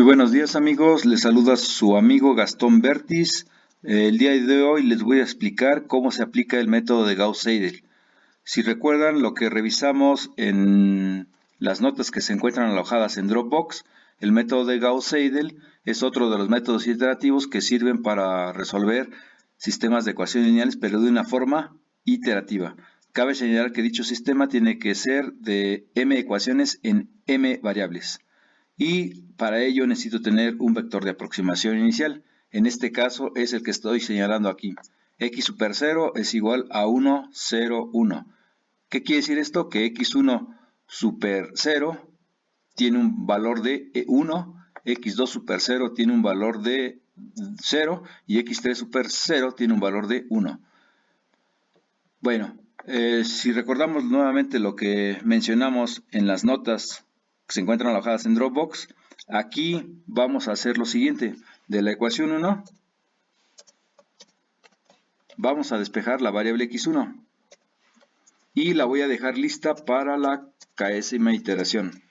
buenos días amigos, les saluda su amigo Gastón Bertis. El día de hoy les voy a explicar cómo se aplica el método de Gauss-Seidel. Si recuerdan lo que revisamos en las notas que se encuentran alojadas en Dropbox, el método de Gauss-Seidel es otro de los métodos iterativos que sirven para resolver sistemas de ecuaciones lineales, pero de una forma iterativa. Cabe señalar que dicho sistema tiene que ser de m ecuaciones en m variables. Y para ello necesito tener un vector de aproximación inicial. En este caso es el que estoy señalando aquí. X super 0 es igual a 1, 0, 1. ¿Qué quiere decir esto? Que x1 super 0 tiene un valor de 1, x2 super 0 tiene un valor de 0 y x3 super 0 tiene un valor de 1. Bueno, si recordamos nuevamente lo que mencionamos en las notas que se encuentran alojadas en Dropbox, aquí vamos a hacer lo siguiente. De la ecuación 1 vamos a despejar la variable x1 y la voy a dejar lista para la késima iteración.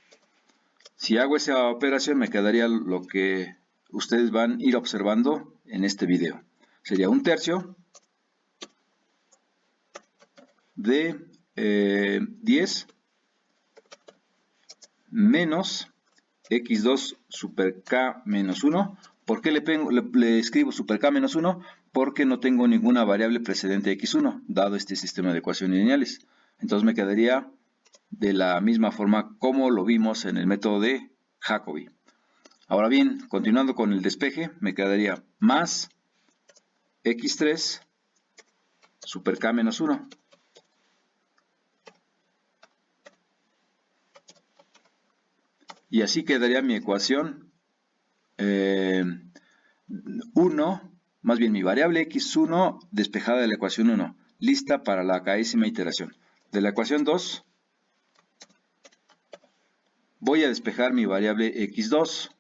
Si hago esa operación me quedaría lo que ustedes van a ir observando en este video. Sería 1/3 de 10 menos x2 super k menos 1. ¿Por qué le escribo super k menos 1? Porque no tengo ninguna variable precedente x1, dado este sistema de ecuaciones lineales. Entonces me quedaría de la misma forma como lo vimos en el método de Jacobi. Ahora bien, continuando con el despeje, me quedaría más x3 super k menos 1. Y así quedaría mi ecuación 1, más bien mi variable x1 despejada de la ecuación 1, lista para la késima iteración. De la ecuación 2 voy a despejar mi variable x2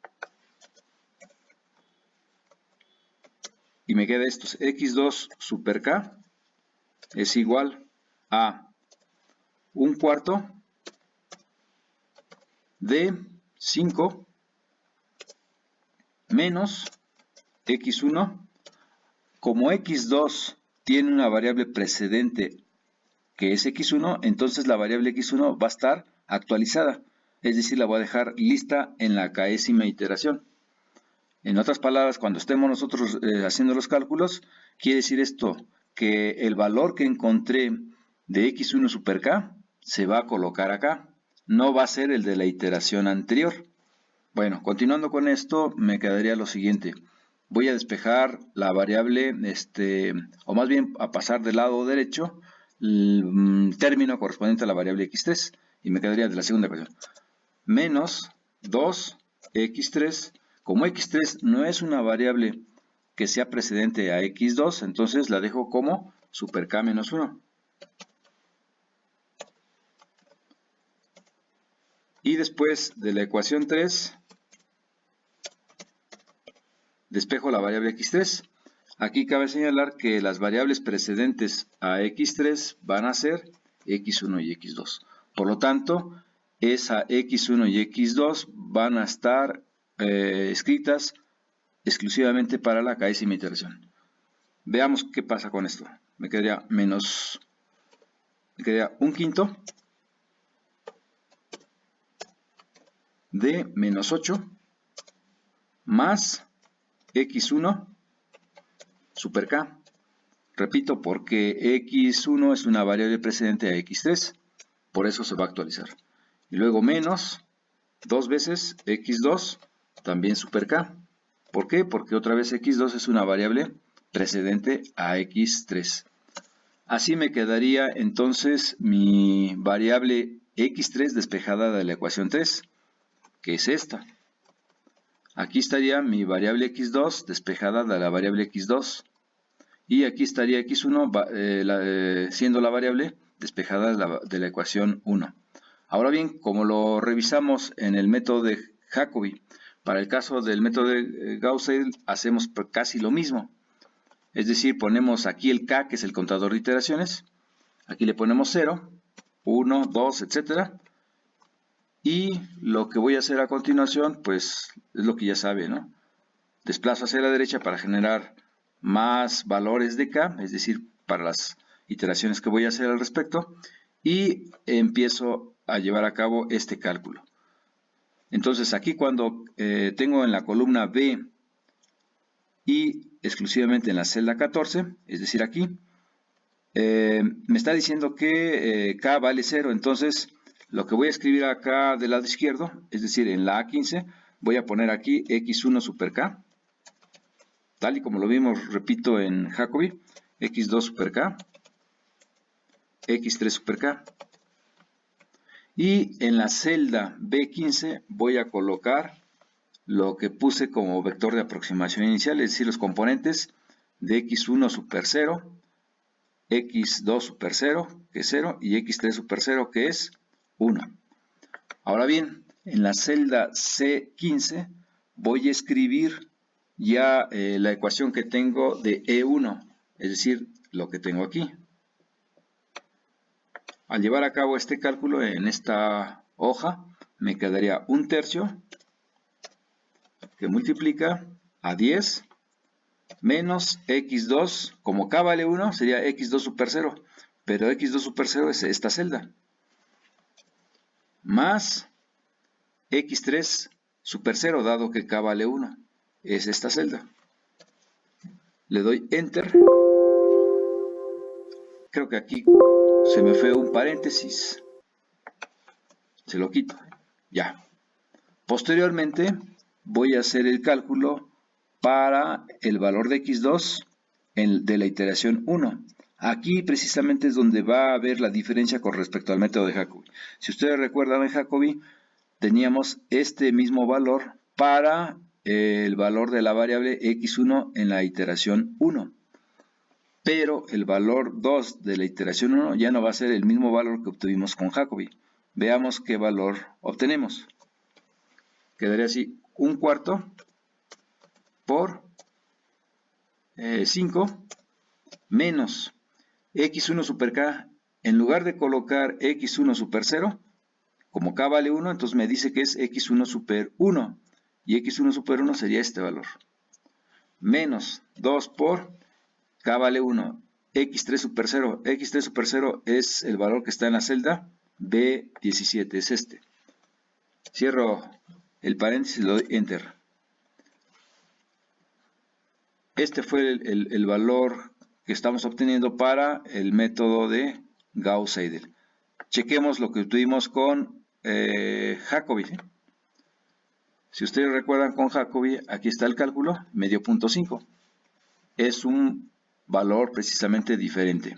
y me queda esto, x2 super k es igual a 1/4 de 5 menos x1. Como x2 tiene una variable precedente que es x1, entonces la variable x1 va a estar actualizada, es decir, la voy a dejar lista en la késima iteración. En otras palabras, cuando estemos nosotros haciendo los cálculos, quiere decir esto, que el valor que encontré de x1 super k se va a colocar acá, no va a ser el de la iteración anterior. Bueno, continuando con esto, me quedaría lo siguiente. Voy a despejar la variable, o más bien a pasar del lado derecho, el término correspondiente a la variable x3, y me quedaría de la segunda ecuación. Menos 2x3, como x3 no es una variable que sea precedente a x2, entonces la dejo como super k menos 1. Y después de la ecuación 3, despejo la variable x3. Aquí cabe señalar que las variables precedentes a x3 van a ser x1 y x2. Por lo tanto, esa x1 y x2 van a estar escritas exclusivamente para la késima iteración. Veamos qué pasa con esto. Me quedaría 1/5 de menos 8 más x1 super k. Repito, porque x1 es una variable precedente a x3, por eso se va a actualizar. Y luego menos 2 veces x2, también super k. ¿Por qué? Porque otra vez x2 es una variable precedente a x3. Así me quedaría entonces mi variable x3 despejada de la ecuación 3, que es esta. Aquí estaría mi variable x2 despejada de la variable x2. Y aquí estaría x1 siendo la variable despejada de la ecuación 1. Ahora bien, como lo revisamos en el método de Jacobi, para el caso del método de Gauss-Seidel hacemos casi lo mismo. Es decir, ponemos aquí el k, que es el contador de iteraciones. Aquí le ponemos 0, 1, 2, etc. Y lo que voy a hacer a continuación, pues es lo que ya sabe, ¿no? Desplazo hacia la derecha para generar más valores de K, es decir, para las iteraciones que voy a hacer al respecto, y empiezo a llevar a cabo este cálculo. Entonces aquí cuando tengo en la columna B y exclusivamente en la celda 14, es decir aquí, me está diciendo que K vale 0, entonces lo que voy a escribir acá del lado izquierdo, es decir, en la A15, voy a poner aquí x1 super K, tal y como lo vimos, repito, en Jacobi, x2 super K, x3 super K. Y en la celda B15 voy a colocar lo que puse como vector de aproximación inicial, es decir, los componentes de x1 super 0, x2 super 0, que es 0, y x3 super 0, que es 1. Ahora bien, en la celda C15 voy a escribir ya la ecuación que tengo de E1, es decir, lo que tengo aquí. Al llevar a cabo este cálculo en esta hoja, me quedaría 1/3 que multiplica a 10 menos x2, como K vale 1, sería x2 super 0, pero x2 super 0 es esta celda, más x3 super 0, dado que K vale 1, es esta celda. Le doy Enter. Creo que aquí se me fue un paréntesis. Se lo quito. Ya. Posteriormente voy a hacer el cálculo para el valor de x2 de la iteración 1. Aquí precisamente es donde va a haber la diferencia con respecto al método de Jacobi. Si ustedes recuerdan, en Jacobi teníamos este mismo valor para el valor de la variable x1 en la iteración 1. Pero el valor 2 de la iteración 1 ya no va a ser el mismo valor que obtuvimos con Jacobi. Veamos qué valor obtenemos. Quedaría así, 1/4 por 5 menos x1 super k. En lugar de colocar x1 super 0, como k vale 1, entonces me dice que es x1 super 1. Y x1 super 1 sería este valor. Menos 2 por k vale 1, x3 super 0. x3 super 0 es el valor que está en la celda B17, es este. Cierro el paréntesis y le doy Enter. Este fue el valor que estamos obteniendo para el método de Gauss-Seidel. Chequemos lo que obtuvimos con Jacobi. ¿Sí? Si ustedes recuerdan con Jacobi, aquí está el cálculo, me dio 0.5. Es un valor precisamente diferente.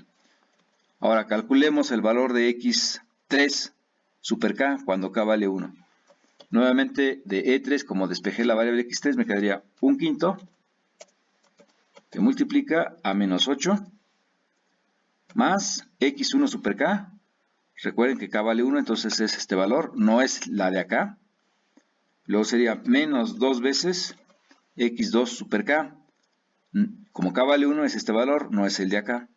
Ahora calculemos el valor de x3 super k cuando k vale 1. Nuevamente de E3, como despejé la variable x3, me quedaría 1/5 que multiplica a menos 8 más x1 super k. Recuerden que k vale 1, entonces es este valor, no es la de acá. Luego sería menos 2 veces x2 super k. Como k vale 1 es este valor, no es el de acá.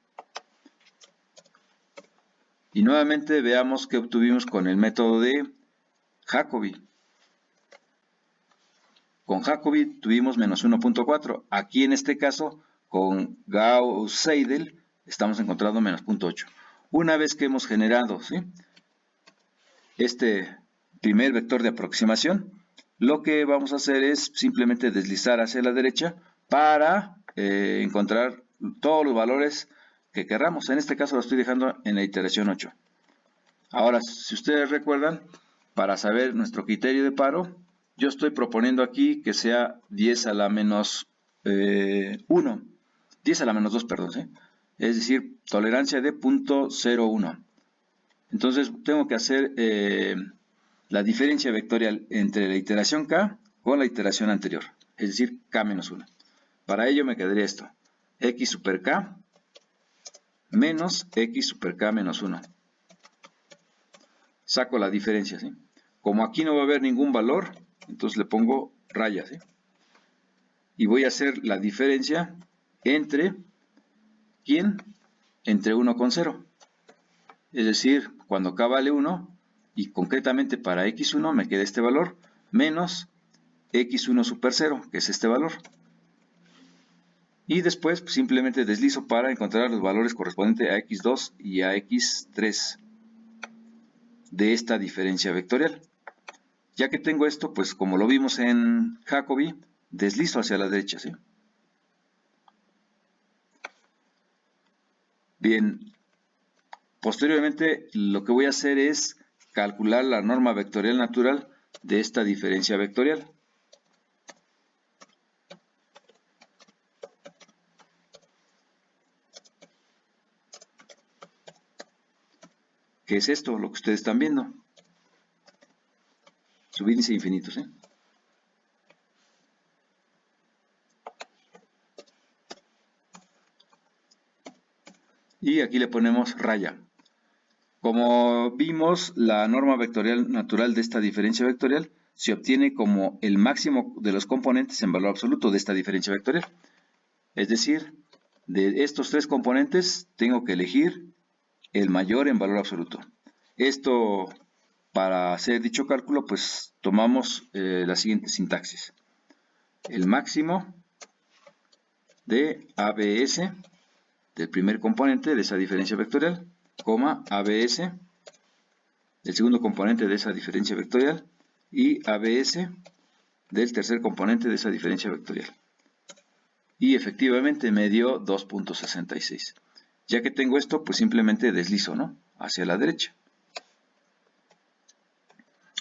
Y nuevamente veamos qué obtuvimos con el método de Jacobi. Con Jacobi tuvimos menos 1.4. Aquí en este caso, con Gauss-Seidel, estamos encontrando menos 0.8. Una vez que hemos generado este primer vector de aproximación, lo que vamos a hacer es simplemente deslizar hacia la derecha para encontrar todos los valores que querramos. En este caso lo estoy dejando en la iteración 8. Ahora, si ustedes recuerdan, para saber nuestro criterio de paro, yo estoy proponiendo aquí que sea 10 a la menos 1, 10 a la menos 2, perdón, ¿sí? Es decir, tolerancia de 0.01. Entonces tengo que hacer la diferencia vectorial entre la iteración k con la iteración anterior, es decir, k menos 1. Para ello me quedaría esto, x super k menos x super k menos 1. Saco la diferencia, ¿sí? Como aquí no va a haber ningún valor, entonces le pongo rayas, ¿sí? Y voy a hacer la diferencia entre, ¿quién? Entre 1 con 0. Es decir, cuando k vale 1, y concretamente para x1 me queda este valor, menos x1 super 0, que es este valor. Y después pues, simplemente deslizo para encontrar los valores correspondientes a x2 y a x3 de esta diferencia vectorial. Ya que tengo esto, pues como lo vimos en Jacobi, deslizo hacia la derecha, ¿sí? Bien, posteriormente lo que voy a hacer es calcular la norma vectorial natural de esta diferencia vectorial. ¿Qué es esto? Lo que ustedes están viendo. Subíndice infinito, ¿sí? Y aquí le ponemos raya. Como vimos, la norma vectorial natural de esta diferencia vectorial se obtiene como el máximo de los componentes en valor absoluto de esta diferencia vectorial. Es decir, de estos tres componentes tengo que elegir el mayor en valor absoluto. Esto, para hacer dicho cálculo, pues tomamos la siguiente sintaxis. El máximo de ABS del primer componente de esa diferencia vectorial, coma ABS del segundo componente de esa diferencia vectorial y ABS del tercer componente de esa diferencia vectorial. Y efectivamente me dio 2.66. Ya que tengo esto, pues simplemente deslizo, ¿no?, hacia la derecha.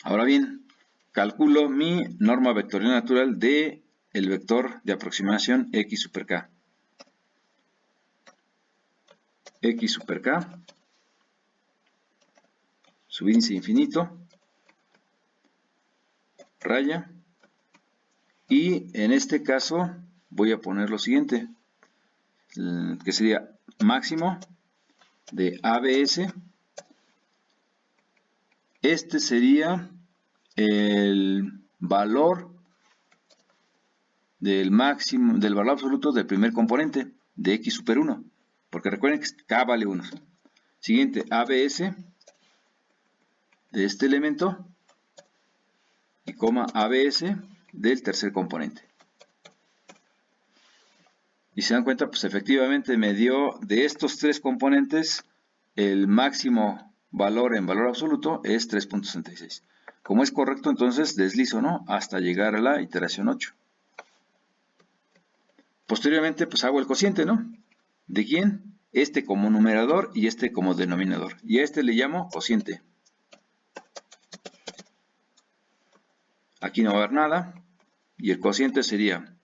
Ahora bien, calculo mi norma vectorial natural de el vector de aproximación x super k. X super k, subíndice infinito, raya, y en este caso voy a poner lo siguiente, que sería máximo de ABS. Este sería el valor del máximo, del valor absoluto del primer componente de x super 1, porque recuerden que k vale 1. Siguiente, ABS de este elemento y coma ABS del tercer componente. Y se dan cuenta, pues efectivamente me dio de estos tres componentes el máximo valor en valor absoluto es 3.66. Como es correcto, entonces deslizo, ¿no?, hasta llegar a la iteración 8. Posteriormente, pues hago el cociente, ¿no? ¿De quién? Este como numerador y este como denominador. Y a este le llamo cociente. Aquí no va a haber nada. Y el cociente sería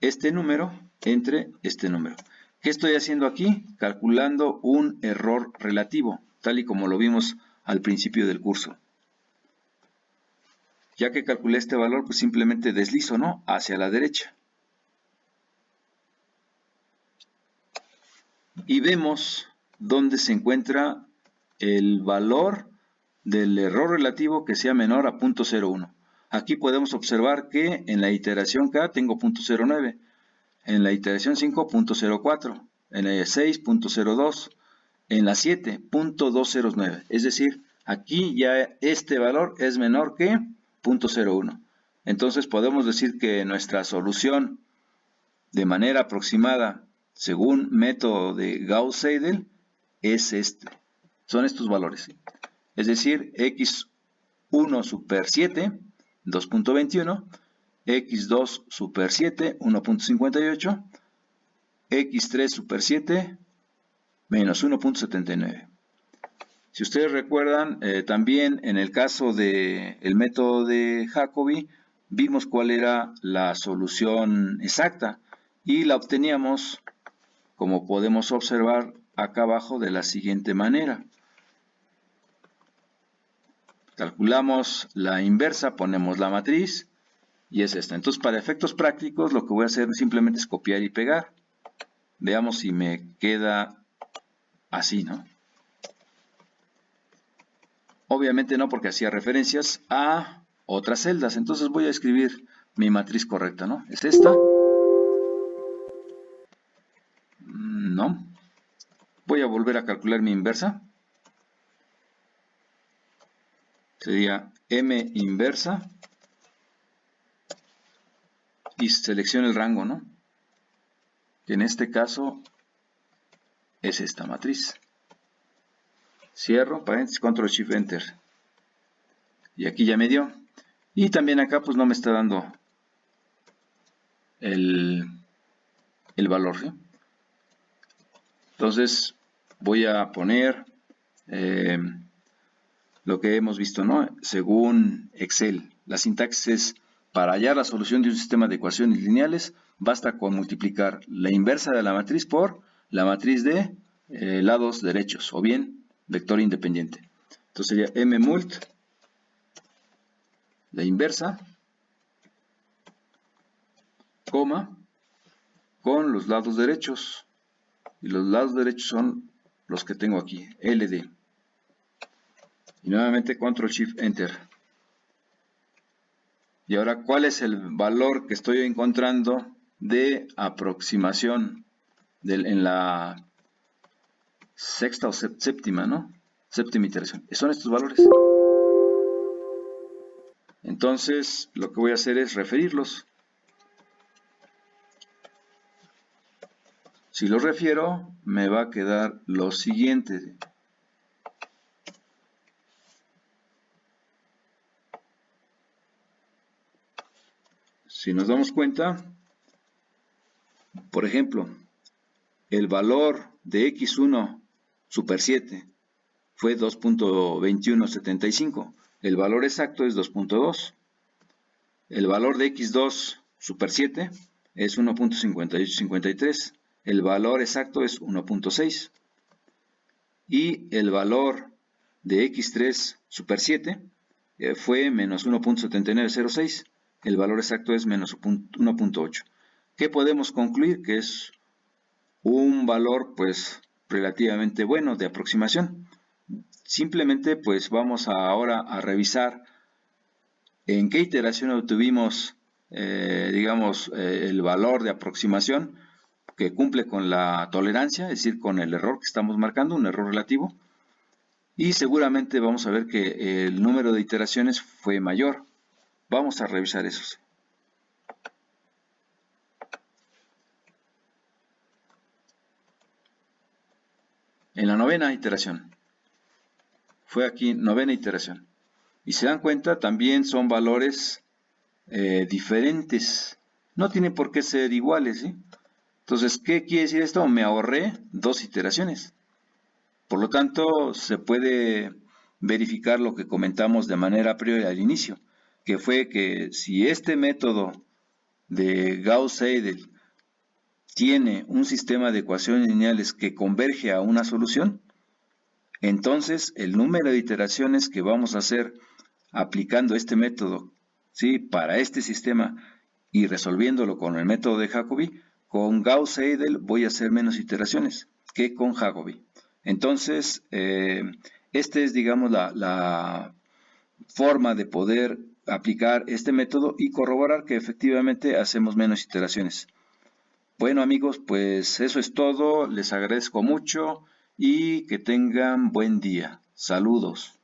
este número entre este número. ¿Qué estoy haciendo aquí? Calculando un error relativo, tal y como lo vimos al principio del curso. Ya que calculé este valor, pues simplemente deslizo, ¿no?, hacia la derecha. Y vemos dónde se encuentra el valor del error relativo que sea menor a 0.01. Aquí podemos observar que en la iteración K tengo 0.09, en la iteración 5, 0.04, en la 6, 0.02, en la 7, 0.209. Es decir, aquí ya este valor es menor que 0.01. Entonces podemos decir que nuestra solución de manera aproximada, según método de Gauss-Seidel, es este. Son estos valores. Es decir, x1 super 7, 2.21, x2 super 7, 1.58, x3 super 7, menos 1.79. Si ustedes recuerdan, también en el caso del método de Jacobi, vimos cuál era la solución exacta y la obteníamos, como podemos observar acá abajo, de la siguiente manera. Calculamos la inversa, ponemos la matriz y es esta. Entonces, para efectos prácticos, lo que voy a hacer simplemente es copiar y pegar. Veamos si me queda así, ¿no? Obviamente no, porque hacía referencias a otras celdas. Entonces voy a escribir mi matriz correcta, ¿no? Es esta. No. Voy a volver a calcular mi inversa. sería M inversa y selecciono el rango, ¿no? Que en este caso es esta matriz. Cierro, paréntesis, control shift enter. Y aquí ya me dio. Y también acá pues no me está dando el valor, ¿sí? Entonces voy a poner lo que hemos visto, ¿no? Según Excel, la sintaxis es: para hallar la solución de un sistema de ecuaciones lineales, basta con multiplicar la inversa de la matriz por la matriz de lados derechos, o bien vector independiente. Entonces sería mmult, la inversa, coma, con los lados derechos. Y los lados derechos son los que tengo aquí, LD. Y nuevamente control shift enter. Y ahora, ¿cuál es el valor que estoy encontrando de aproximación en la sexta o séptima, ¿no? Séptima iteración. Son estos valores. Entonces, lo que voy a hacer es referirlos. Si los refiero, me va a quedar lo siguiente. Si nos damos cuenta, por ejemplo, el valor de x1 super 7 fue 2.2175. El valor exacto es 2.2. El valor de x2 super 7 es 1.5853. El valor exacto es 1.6. Y el valor de x3 super 7 fue menos 1.7906. El valor exacto es menos 1.8. ¿Qué podemos concluir? Que es un valor pues relativamente bueno de aproximación. Simplemente pues vamos ahora a revisar en qué iteración obtuvimos digamos el valor de aproximación que cumple con la tolerancia, es decir, con el error que estamos marcando, un error relativo, y seguramente vamos a ver que el número de iteraciones fue mayor. Vamos a revisar esos. En la novena iteración, fue aquí novena iteración, y se dan cuenta también son valores diferentes, no tienen por qué ser iguales, ¿sí? Entonces, ¿qué quiere decir esto? Me ahorré 2 iteraciones. Por lo tanto, se puede verificar lo que comentamos de manera a priori al inicio, que fue que si este método de Gauss-Seidel tiene un sistema de ecuaciones lineales que converge a una solución, entonces el número de iteraciones que vamos a hacer aplicando este método, ¿sí?, para este sistema y resolviéndolo con el método de Jacobi, con Gauss-Seidel voy a hacer menos iteraciones que con Jacobi. Entonces, esta es, digamos, la forma de poder aplicar este método y corroborar que efectivamente hacemos menos iteraciones. Bueno, amigos, pues eso es todo. Les agradezco mucho y que tengan buen día. Saludos.